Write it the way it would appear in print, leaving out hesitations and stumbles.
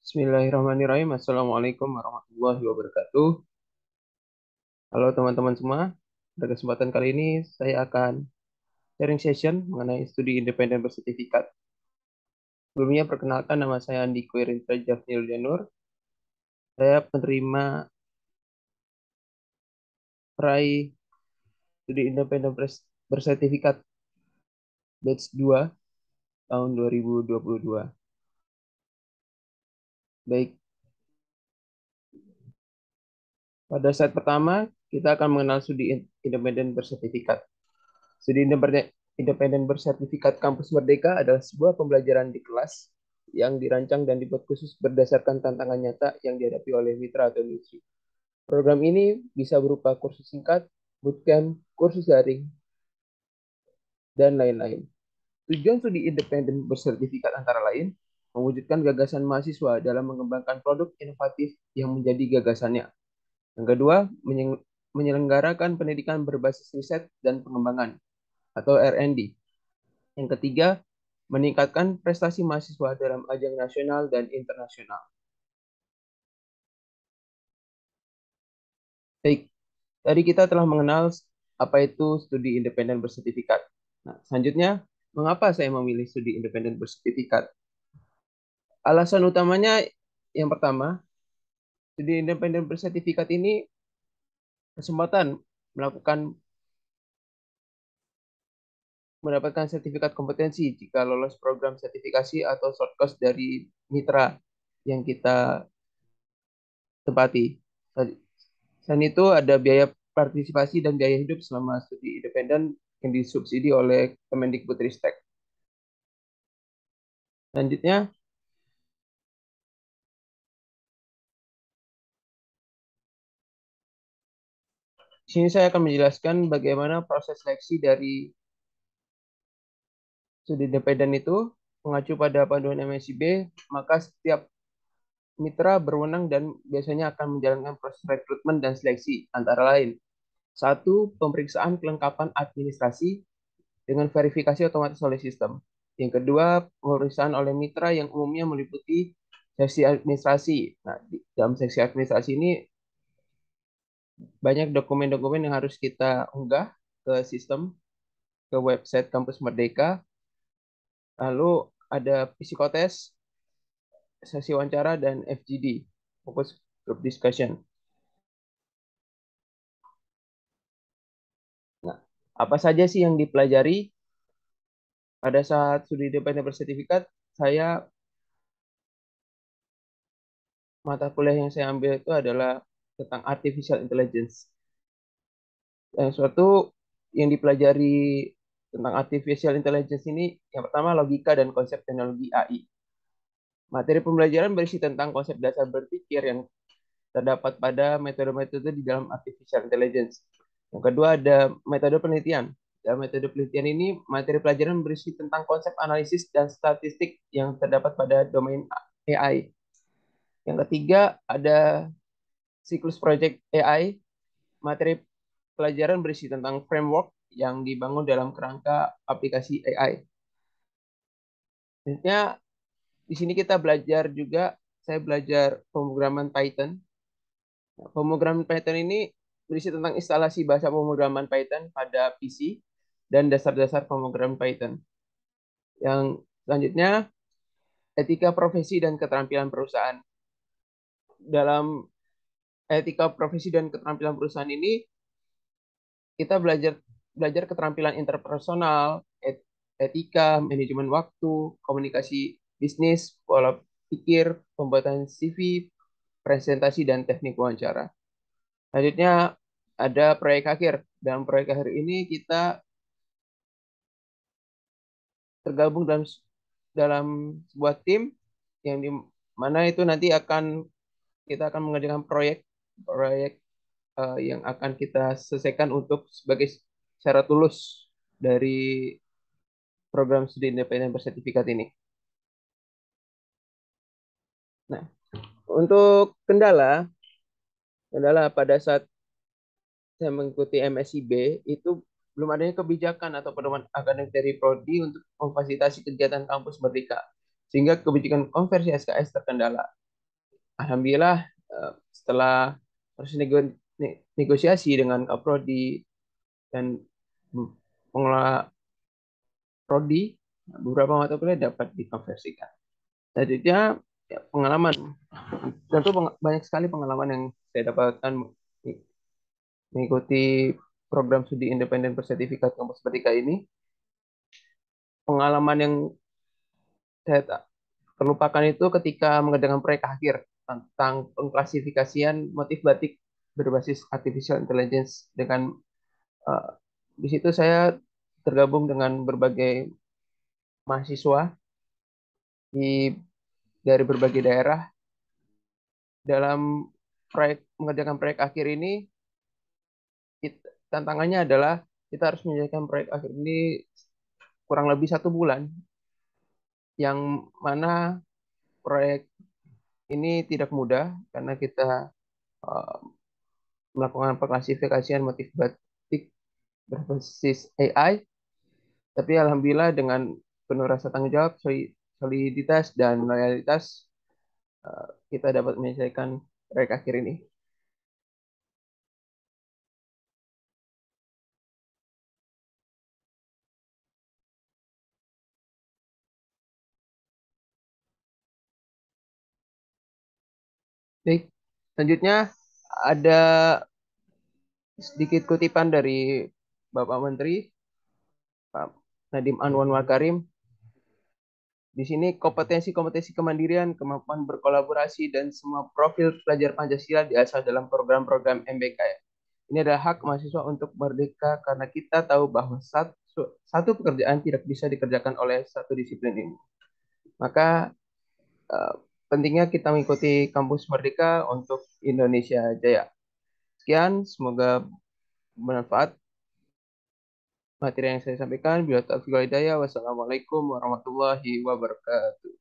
Bismillahirrahmanirrahim. Assalamualaikum warahmatullahi wabarakatuh. Halo teman-teman semua. Pada kesempatan kali ini saya akan sharing session mengenai studi independen bersertifikat. Sebelumnya perkenalkan, nama saya Andi Koirindra Jafni Janur. Saya penerima peraih studi independen bersertifikat batch 2 tahun 2022. Baik, pada saat pertama kita akan mengenal studi independen bersertifikat. Studi independen bersertifikat Kampus Merdeka adalah sebuah pembelajaran di kelas yang dirancang dan dibuat khusus berdasarkan tantangan nyata yang dihadapi oleh mitra atau industri. Program ini bisa berupa kursus singkat, bootcamp, kursus daring, dan lain-lain. Tujuan studi independen bersertifikat antara lain mewujudkan gagasan mahasiswa dalam mengembangkan produk inovatif yang menjadi gagasannya. Yang kedua, menyelenggarakan pendidikan berbasis riset dan pengembangan atau R&D. Yang ketiga, meningkatkan prestasi mahasiswa dalam ajang nasional dan internasional. Baik, tadi kita telah mengenal apa itu studi independen bersertifikat. Nah, selanjutnya, mengapa saya memilih studi independen bersertifikat? Alasan utamanya yang pertama, studi independen bersertifikat ini kesempatan melakukan mendapatkan sertifikat kompetensi jika lolos program sertifikasi atau short course dari mitra yang kita tempati. Selain itu ada biaya partisipasi dan biaya hidup selama studi independen yang disubsidi oleh Kemendikbudristek. Selanjutnya, di sini saya akan menjelaskan bagaimana proses seleksi dari studi independen itu mengacu pada panduan MSIB, maka setiap mitra berwenang dan biasanya akan menjalankan proses rekrutmen dan seleksi antara lain. Satu, pemeriksaan kelengkapan administrasi dengan verifikasi otomatis oleh sistem. Yang kedua, pemeriksaan oleh mitra yang umumnya meliputi seksi administrasi. Nah, di dalam seksi administrasi ini banyak dokumen-dokumen yang harus kita unggah ke sistem, ke website Kampus Merdeka. Lalu ada psikotes, sesi wawancara, dan FGD, Focus Group Discussion. Nah, apa saja sih yang dipelajari pada saat studi independen bersertifikat? Saya mata kuliah yang saya ambil itu adalah tentang artificial intelligence. Suatu yang dipelajari tentang artificial intelligence ini, yang pertama logika dan konsep teknologi AI. Materi pembelajaran berisi tentang konsep dasar berpikir yang terdapat pada metode-metode di dalam artificial intelligence. Yang kedua ada metode penelitian. Dalam metode penelitian ini, materi pelajaran berisi tentang konsep analisis dan statistik yang terdapat pada domain AI. Yang ketiga ada siklus project AI. Materi pelajaran berisi tentang framework yang dibangun dalam kerangka aplikasi AI. Selanjutnya, di sini kita belajar juga, saya belajar pemrograman Python. Nah, pemrograman Python ini berisi tentang instalasi bahasa pemrograman Python pada PC dan dasar-dasar pemrograman Python. Yang selanjutnya, etika profesi dan keterampilan perusahaan. Dalam etika profesi dan keterampilan perusahaan ini, kita belajar belajar keterampilan interpersonal, etika, manajemen waktu, komunikasi bisnis, pola pikir, pembuatan CV, presentasi, dan teknik wawancara. Selanjutnya ada proyek akhir. Dalam proyek akhir ini kita tergabung dalam dalam sebuah tim yang di mana itu nanti kita akan mengerjakan proyek proyek yang akan kita selesaikan untuk sebagai syarat lulus dari program studi independen bersertifikat ini. Nah, untuk kendala pada saat saya mengikuti MSIB itu belum adanya kebijakan atau pedoman akademik dari Prodi untuk memfasilitasi kegiatan kampus Merdeka, sehingga kebijakan konversi SKS terkendala. Alhamdulillah setelah proses negosiasi dengan Kaprodi dan pengelola prodi, beberapa mata kuliah dapat dikonversikan. Selanjutnya ya, pengalaman, tentu banyak sekali pengalaman yang saya dapatkan mengikuti program studi independen bersertifikat kampus Merdeka ini. Pengalaman yang saya tak terlupakan itu ketika mengerjakan proyek akhir tentang pengklasifikasian motif batik berbasis artificial intelligence dengan eh, di situ saya tergabung dengan berbagai mahasiswa di dari berbagai daerah dalam mengerjakan proyek akhir ini. Tantangannya adalah kita harus menyelesaikan proyek akhir ini kurang lebih 1 bulan, yang mana proyek ini tidak mudah karena kita eh, melakukan pengklasifikasian motif batik berbasis AI. Tapi alhamdulillah dengan penuh rasa tanggung jawab, soliditas, dan loyalitas, kita dapat menyelesaikan proyek akhir ini. Baik, selanjutnya ada sedikit kutipan dari Bapak Menteri, Pak Nadiem Anwar Makarim. Di sini kompetensi-kompetensi kemandirian, kemampuan berkolaborasi, dan semua profil pelajar Pancasila diasah dalam program-program MBK. Ini adalah hak mahasiswa untuk merdeka karena kita tahu bahwa satu pekerjaan tidak bisa dikerjakan oleh satu disiplin ini. Maka eh, pentingnya kita mengikuti kampus Merdeka untuk Indonesia Jaya. Sekian, semoga bermanfaat materi yang saya sampaikan. Bila taufiq wal hidayah, wassalamualaikum warahmatullahi wabarakatuh.